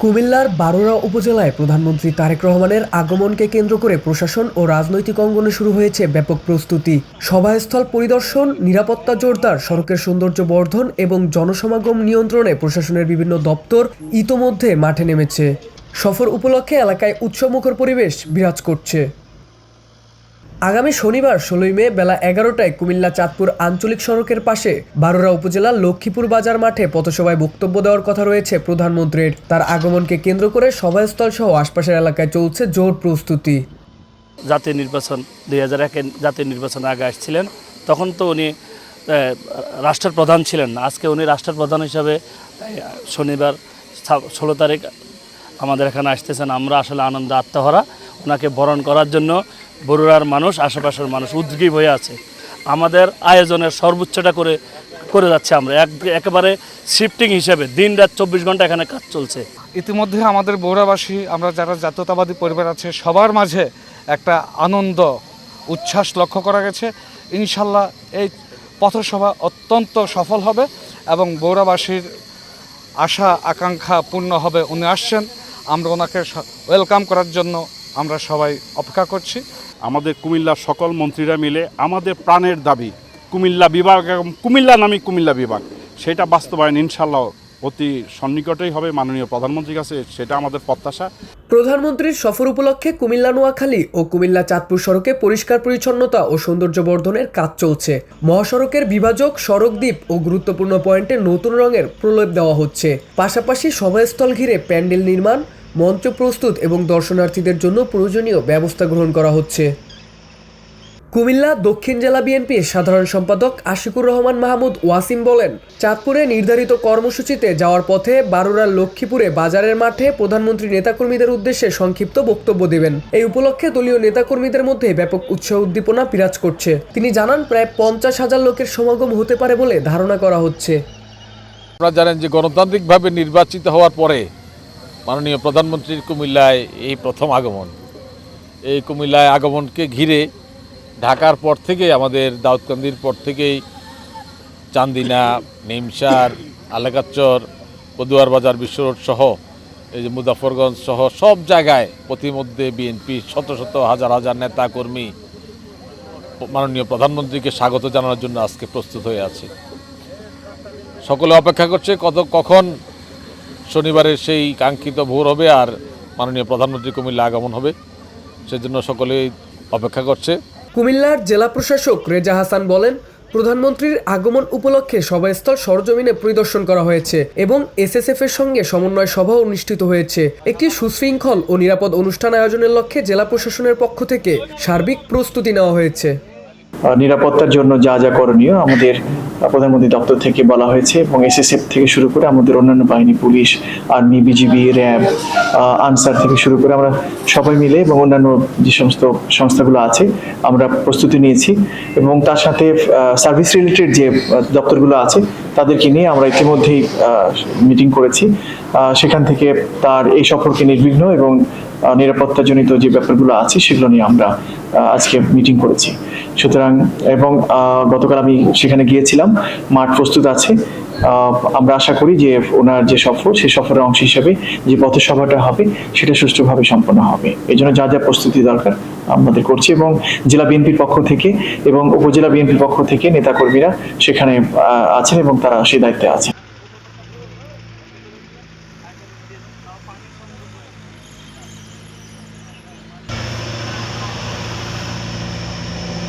কুমিল্লার বারোরা উপজেলায় প্রধানমন্ত্রী তারেক রহমানের আগমনকে কেন্দ্র করে প্রশাসন ও রাজনৈতিক অঙ্গনে শুরু হয়েছে ব্যাপক প্রস্তুতি। সভাস্থল পরিদর্শন, নিরাপত্তা জোরদার, সড়কের সৌন্দর্য বর্ধন এবং জনসমাগম নিয়ন্ত্রণে প্রশাসনের বিভিন্ন দপ্তর ইতোমধ্যে মাঠে নেমেছে। সফর উপলক্ষে এলাকায় উৎসবমুখর পরিবেশ বিরাজ করছে। আগামী শনিবার ১৬ মে বেলা ১১টায় কুমিল্লা চাঁদপুর আঞ্চলিক সড়কের পাশে বারোরা উপজেলার লক্ষ্মীপুর বাজার মাঠে পথসভায় বক্তব্য দেওয়ার কথা রয়েছে প্রধানমন্ত্রীর। তার আগমনকে কেন্দ্র করে সভাস্থল সহ আশপাশের এলাকায় চলছে জোর প্রস্তুতি। জাতীয় নির্বাচন ২০০১-এর জাতীয় নির্বাচন আগে আসছিলেন, তখন তো উনি রাষ্ট্রপ্রধান ছিলেন না। আজকে উনি রাষ্ট্রপ্রধান হিসাবে শনিবার ১৬ তারিখ আমাদের এখানে আসতেছেন। আমরা আসলে আনন্দ আত্মহারা। ওনাকে বরণ করার জন্য বরুড়ার মানুষ, আশেপাশের মানুষ উদ্গ্রীব হয়ে আছে। আমাদের আয়োজনের সর্বোচ্চটা করে যাচ্ছে। আমরা একেবারে শিফটিং হিসেবে দিন রাত ২৪ ঘন্টা এখানে কাজ চলছে। ইতিমধ্যে আমাদের বরুড়াবাসী, আমরা যারা জাতীয়তাবাদী পরিবার আছে, সবার মাঝে একটা আনন্দ উচ্ছ্বাস লক্ষ্য করা গেছে। ইনশাল্লাহ এই পথসভা অত্যন্ত সফল হবে এবং বরুড়াবাসীর আশা আকাঙ্ক্ষা পূর্ণ হবে। উনি আসছেন, আমরা ওনাকে ওয়েলকাম করার জন্য আমরা সবাই অপেক্ষা করছি। আমাদের কুমিল্লার সকল মন্ত্রীরা মিলে আমাদের প্রাণের দাবি কুমিল্লা বিভাগ, কুমিল্লা নামী কুমিল্লা বিভাগ, সেটা বাস্তবায়ন ইনশাল্লাহ অতি সন্নিকটেই হবে মাননীয় প্রধানমন্ত্রীর কাছে, সেটা আমাদের প্রত্যাশা। প্রধানমন্ত্রীর সফর উপলক্ষে কুমিল্লা নোয়াখালী ও কুমিল্লা চাঁদপুর সড়কে পরিষ্কার পরিচ্ছন্নতা ও সৌন্দর্য বর্ধনের কাজ চলছে। মহাসড়কের বিভাজক, সড়ক দ্বীপ ও গুরুত্বপূর্ণ পয়েন্টে নতুন রঙের প্রলেপ দেওয়া হচ্ছে। পাশাপাশি সভাস্থল ঘিরে প্যান্ডেল নির্মাণ, মঞ্চ প্রস্তুত এবং দর্শনার্থীদের জন্য প্রয়োজনীয় ব্যবস্থা গ্রহণ করা হচ্ছে। কুমিল্লা দক্ষিণ জেলা বিএনপির সাধারণ সম্পাদক আশিকুর রহমান মাহমুদ ওয়াসিম বলেন, চাঁদপুরে নির্ধারিত কর্মসূচিতে যাওয়ার পথে বারুরার লক্ষ্মীপুরে বাজারের মাঠে প্রধানমন্ত্রী নেতাকর্মীদের উদ্দেশ্যে সংক্ষিপ্ত বক্তব্য দেবেন। এই উপলক্ষে দলীয় নেতাকর্মীদের মধ্যে ব্যাপক উৎসাহ উদ্দীপনা বিরাজ করছে। তিনি জানান, প্রায় ৫০,০০০ লোকের সমাগম হতে পারে বলে ধারণা করা হচ্ছে। আপনারা জানেন যে গণতান্ত্রিকভাবে নির্বাচিত হওয়ার পরে মাননীয় প্রধানমন্ত্রীর কুমিল্লায় এই প্রথম আগমন। এই কুমিল্লায় আগমনকে ঘিরে ঢাকার পর থেকে, আমাদের দাউদকান্দির পর থেকেই চান্দিনা, নিমসার, আলেকাচ্চর, পদুয়ার বাজার, বিশ্ব রোড সহ এই যে মুজাফরগঞ্জ সহ সব জায়গায় প্রতিমধ্যে বিএনপি শত শত হাজার হাজার নেতা কর্মী মাননীয় প্রধানমন্ত্রীকে স্বাগত জানানোর জন্য আজকে প্রস্তুত হয়ে আছে। সকলে অপেক্ষা করছে কখন শনিবারের সেই কাঙ্ক্ষিত ভোর হবে আর মাননীয় প্রধানমন্ত্রী কুমিল্লা আগমন হবে, সেজন্য সকলেই অপেক্ষা করছে। কুমিল্লার জেলা প্রশাসক রেজা হাসান বলেন, প্রধানমন্ত্রীর আগমন উপলক্ষে সভাস্থল সরজমিনে পরিদর্শন করা হয়েছে এবং এসএসএফ এর সঙ্গে সমন্বয় সভা অনুষ্ঠিত হয়েছে। একটি সুশৃঙ্খল ও নিরাপদ অনুষ্ঠান আয়োজনের লক্ষ্যে জেলা প্রশাসনের পক্ষ থেকে সার্বিক প্রস্তুতি নেওয়া হয়েছে। নিরাপত্তার জন্য যা যা করণীয় আমাদের প্রধানমন্ত্রী দপ্তর থেকে বলা হয়েছে এবং এসএসএফ থেকে শুরু করে আমাদের অন্যান্য বাহিনী, police, army, BGB, RAB, answer থেকে শুরু করে আমরা সবাই মিলে এবং অন্যান্য যে সমস্ত সংস্থাগুলো আছে আমরা প্রস্তুতি নিয়েছি এবং তার সাথে সার্ভিস রিলেটেড যে দপ্তরগুলো আছে তাদেরকে নিয়ে আমরা ইতিমধ্যেই মিটিং করেছি। সেখান থেকে তার এই সফরকে নির্বিঘ্ন এবং নিরাপত্তাজনিত যে ব্যাপারগুলো আছে সেগুলো নিয়ে আমরা আজকে মিটিং করেছি। সুতরাং এবং গতকাল আমি সেখানে গিয়েছিলাম, মাঠ প্রস্তুত আছে। আমরা আশা করি যে ওনার যে সফর, সেই সফরের অংশ হিসেবে যে পথসভাটা হবে সেটা সুষ্ঠুভাবে সম্পন্ন হবে। এই জন্য যা যা প্রস্তুতি দরকার আমাদের করছি এবং জেলা বিএনপির পক্ষ থেকে এবং উপজেলা বিএনপির পক্ষ থেকে নেতাকর্মীরা সেখানে আছেন এবং তারা সেই দায়িত্বে আছে।